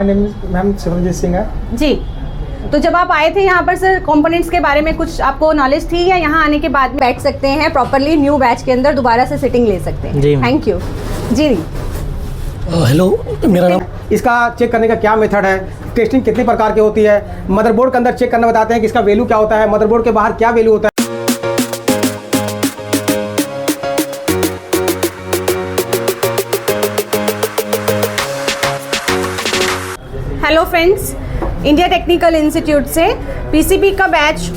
Ma'am Simranjeet Singh है जी। तो जब आप आए थे यहाँ पर सर, कंपोनेंट्स के बारे में कुछ आपको नॉलेज थी या यहाँ आने के बाद में बैठ सकते हैं प्रॉपरली न्यू बैच के अंदर दोबारा से सिटिंग ले सकते हैं? जी थैंक यू जी। हेलो, मेरा नाम। इसका चेक करने का क्या मेथड है, टेस्टिंग कितनी प्रकार की होती है, मदरबोर्ड के अंदर चेक करना बताते हैं कि इसका वैल्यू क्या होता है, मदरबोर्ड के बाहर क्या वैल्यू होता है। Hello friends, India technical institute से पीसीबी का बैच,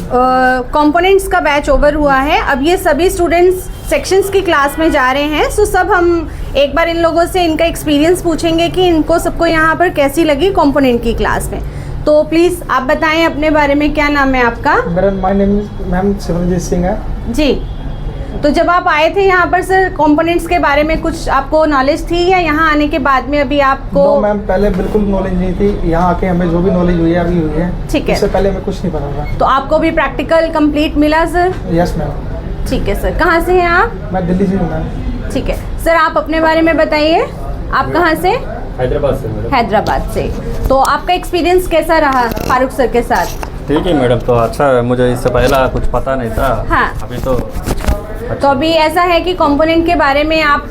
कंपोनेंट्स का बैच ओवर हुआ है। अब ये सभी स्टूडेंट्स सेक्शंस की क्लास में जा रहे हैं। सो सब हम एक बार इन लोगों से इनका एक्सपीरियंस पूछेंगे कि इनको सबको यहाँ पर कैसी लगी कंपोनेंट की क्लास में। तो प्लीज़ आप बताएं अपने बारे में, क्या नाम है आपका? My name ma'am Simranjeet Singh है जी। तो जब आप आए थे यहाँ पर सर, कंपोनेंट्स के बारे में कुछ आपको नॉलेज थी या यहाँ आने के बाद में अभी आपको? नो मैम, पहले बिल्कुल नॉलेज नहीं थी। यहाँ आके हमें जो भी नॉलेज हुई है अभी हुई है। ठीक है। इससे पहले हमें कुछ नहीं पता था। तो आपको भी प्रैक्टिकल कंप्लीट मिला सर? Yes ma'am. ठीक है सर। कहाँ से हैं आप? मैं दिल्ली से हूँ मैम। ठीक है सर, आप अपने बारे में बताइए। आप कहाँ से? हैदराबाद से मैडम। हैदराबाद से। तो आपका एक्सपीरियंस कैसा रहा फारूक सर के साथ? ठीक है मैडम, तो अच्छा है। मुझे इससे पहला कुछ पता नहीं था। हाँ। अभी तो तो अभी ऐसा है कि कंपोनेंट के बारे में आप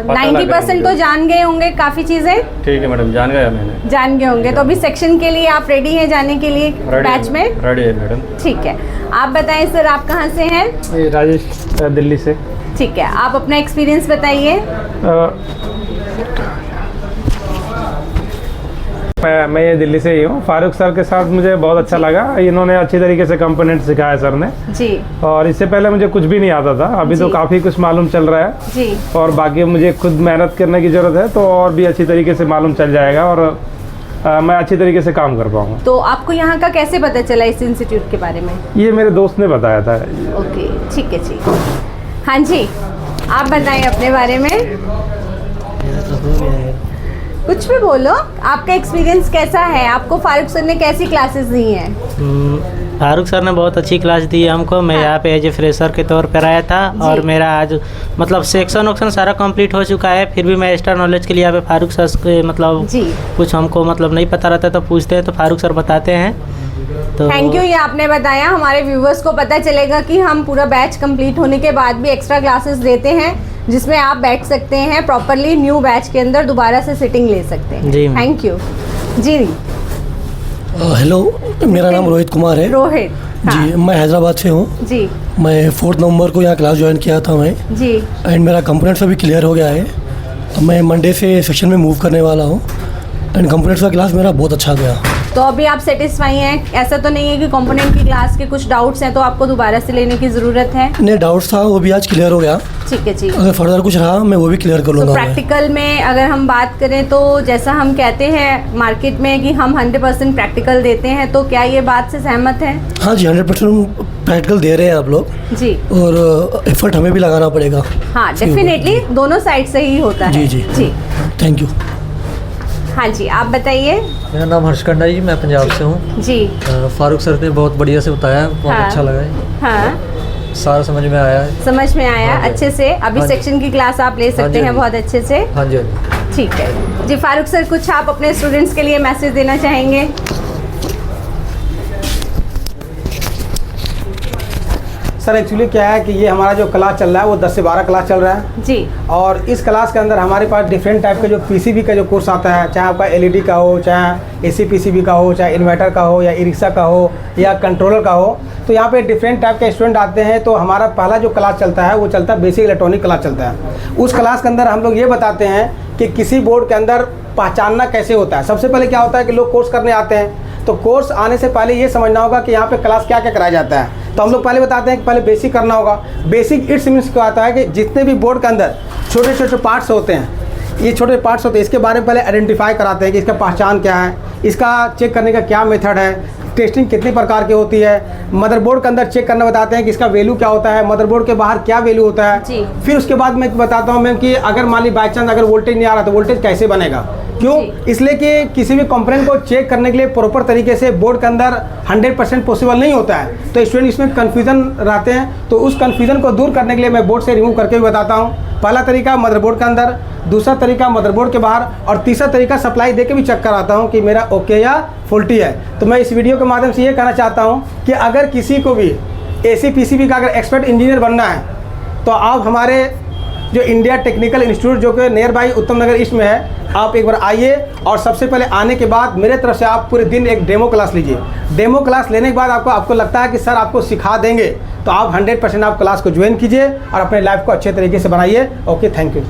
90% तो जान गए होंगे, काफ़ी चीज़ें ठीक है मैडम, जान गया मैंने। जान गए होंगे। तो अभी सेक्शन के लिए आप रेडी हैं जाने के लिए बैच में? रेडी है मैडम। ठीक है। आप बताएं सर, आप कहाँ से हैं? राजेश, दिल्ली से। ठीक है, आप अपना एक्सपीरियंस बताइए। मैं ये दिल्ली से ही हूँ। फारूक सर के साथ मुझे बहुत अच्छा लगा। इन्होंने अच्छी तरीके से कंपोनेंट सिखाया सर ने जी। और इससे पहले मुझे कुछ भी नहीं आता था। अभी तो काफ़ी कुछ मालूम चल रहा है जी। और बाकी मुझे खुद मेहनत करने की ज़रूरत है, तो और भी अच्छी तरीके से मालूम चल जाएगा और मैं अच्छी तरीके से काम कर पाऊँगा। तो आपको यहाँ का कैसे पता चला इस इंस्टीट्यूट के बारे में? ये मेरे दोस्त ने बताया था। ओके, ठीक है जी। हाँ जी, आप बताएं अपने बारे में। कुछ भी बोलो, आपका एक्सपीरियंस कैसा है? आपको फारूक सर ने कैसी क्लासेस दी हैं? फारूक सर ने बहुत अच्छी क्लास दी है हमको। मैं यहाँ पे एज ए फ्रेशर के तौर पर आया था और मेरा आज मतलब सेक्शन वक्शन सारा कंप्लीट हो चुका है। फिर भी मैं एक्स्ट्रा नॉलेज के लिए यहाँ पे फारूक सर के मतलब कुछ हमको मतलब नहीं पता रहता तो पूछते हैं, तो फारूक सर बताते हैं। तो थैंक यू, ये आपने बताया। हमारे व्यूवर्स को पता चलेगा कि हम पूरा बैच कंप्लीट होने के बाद भी एक्स्ट्रा क्लासेस देते हैं जिसमें आप बैठ सकते हैं प्रॉपरली न्यू बैच के अंदर दोबारा से सिटिंग ले सकते हैं। जी थैंक यू जी। हेलो, मेरा नाम रोहित कुमार है। रोहित, हाँ। जी, मैं हैदराबाद से हूँ जी। मैं 4 नवंबर को यहाँ क्लास ज्वाइन किया था मैं जी। एंड मेरा कंपोनेंट्स अभी क्लियर हो गया है। अब मैं मंडे से सेक्शन में मूव करने वाला हूँ एंड कंपोनेंट्स का क्लास मेरा बहुत अच्छा गया। तो अभी आप सेटिस्फाई हैं? ऐसा तो नहीं है कि कंपोनेंट की क्लास के कुछ डाउट्स हैं तो आपको दोबारा से लेने की ज़रूरत है? नहीं, डाउट्स था वो भी आज क्लियर हो गया। ठीक है जी। अगर फर्दर कुछ रहा मैं वो भी क्लियर कर लूँगा। तो प्रैक्टिकल में अगर हम बात करें तो जैसा हम कहते हैं मार्केट में कि हम 100% प्रैक्टिकल देते हैं, तो क्या ये बात से सहमत हैं? हाँ जी, 100% प्रैक्टिकल दे रहे हैं आप लोग जी। और एफर्ट हमें भी लगाना पड़ेगा। हाँ, डेफिनेटली दोनों साइड से ही होता है। जी जी जी, थैंक यू। हाँ जी, आप बताइए। मेरा नाम हर्षकंडा जी, मैं पंजाब से हूँ जी। फारूक सर ने बहुत बढ़िया से बताया, बहुत अच्छा लगा है। हाँ, सारा समझ में आया है। समझ में आया अच्छे से। अभी सेक्शन की क्लास आप ले सकते हैं बहुत अच्छे से। हाँ जी। ठीक है जी। फारूक सर, कुछ आप अपने स्टूडेंट्स के लिए मैसेज देना चाहेंगे? सर एक्चुअली क्या है कि ये हमारा जो क्लास चल रहा है वो 10 से 12 क्लास चल रहा है जी। और इस क्लास के अंदर हमारे पास डिफरेंट टाइप के जो पीसीबी का जो कोर्स आता है, चाहे आपका एलईडी का हो, चाहे एसी पीसीबी का हो, चाहे इन्वर्टर का हो, या ई रिक्शा का हो, या कंट्रोलर का हो, तो यहाँ पे डिफरेंट टाइप के स्टूडेंट आते हैं। तो हमारा पहला जो क्लास चलता है वो चलता है बेसिक इलेक्ट्रॉनिक क्लास चलता है। उस क्लास के अंदर हम लोग ये बताते हैं कि किसी बोर्ड के अंदर पहचानना कैसे होता है। सबसे पहले क्या होता है कि लोग कोर्स करने आते हैं, तो कोर्स आने से पहले ये समझना होगा कि यहाँ पे क्लास क्या क्या कराया जाता है। तो हम लोग पहले बताते हैं कि पहले बेसिक करना होगा। बेसिक इट्स मीन्स क्या आता है कि जितने भी बोर्ड के अंदर छोटे छोटे पार्ट्स होते हैं, ये छोटे पार्ट्स होते हैं, इसके बारे में पहले आइडेंटिफाई कराते हैं कि इसका पहचान क्या है, इसका चेक करने का क्या मेथड है, टेस्टिंग कितनी प्रकार की होती है, मदरबोर्ड के अंदर चेक करना बताते हैं कि इसका वैल्यू क्या होता है, मदरबोर्ड के बाहर क्या वैल्यू होता है। फिर उसके बाद मैं बताता हूँ मैम कि अगर मान ली बाई चांस अगर वोल्टेज नहीं आ रहा तो वोल्टेज कैसे बनेगा, क्यों? इसलिए कि किसी भी कंपोनेंट को चेक करने के लिए प्रॉपर तरीके से बोर्ड के अंदर 100% पॉसिबल नहीं होता है, तो स्टूडेंट इसमें कन्फ्यूज़न रहते हैं। तो उस कन्फ्यूज़न को दूर करने के लिए मैं बोर्ड से रिमूव करके भी बताता हूँ। पहला तरीका मदरबोर्ड के अंदर, दूसरा तरीका मदरबोर्ड के बाहर, और तीसरा तरीका सप्लाई दे के भी चेक कराता हूँ कि मेरा ओके या फॉल्टी है। तो मैं इस वीडियो के माध्यम से ये कहना चाहता हूँ कि अगर किसी को भी AC PCB का अगर एक्सपर्ट इंजीनियर बनना है तो आप हमारे जो इंडिया टेक्निकल इंस्टीट्यूट जो कि नियर बाई उत्तम नगर ईस्ट में है, आप एक बार आइए और सबसे पहले आने के बाद मेरे तरफ से आप पूरे दिन एक डेमो क्लास लीजिए। डेमो क्लास लेने के बाद आपको लगता है कि सर आपको सिखा देंगे, तो आप 100% आप क्लास को ज्वाइन कीजिए और अपने लाइफ को अच्छे तरीके से बनाइए। Okay, thank you.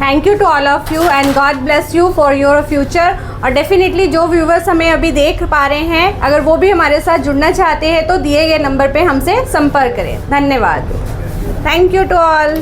Thank you to all of you and God bless you for your future. और डेफिनेटली जो व्यूवर्स हमें अभी देख पा रहे हैं, अगर वो भी हमारे साथ जुड़ना चाहते हैं तो दिए गए नंबर पे हमसे संपर्क करें। धन्यवाद। Thank you to all.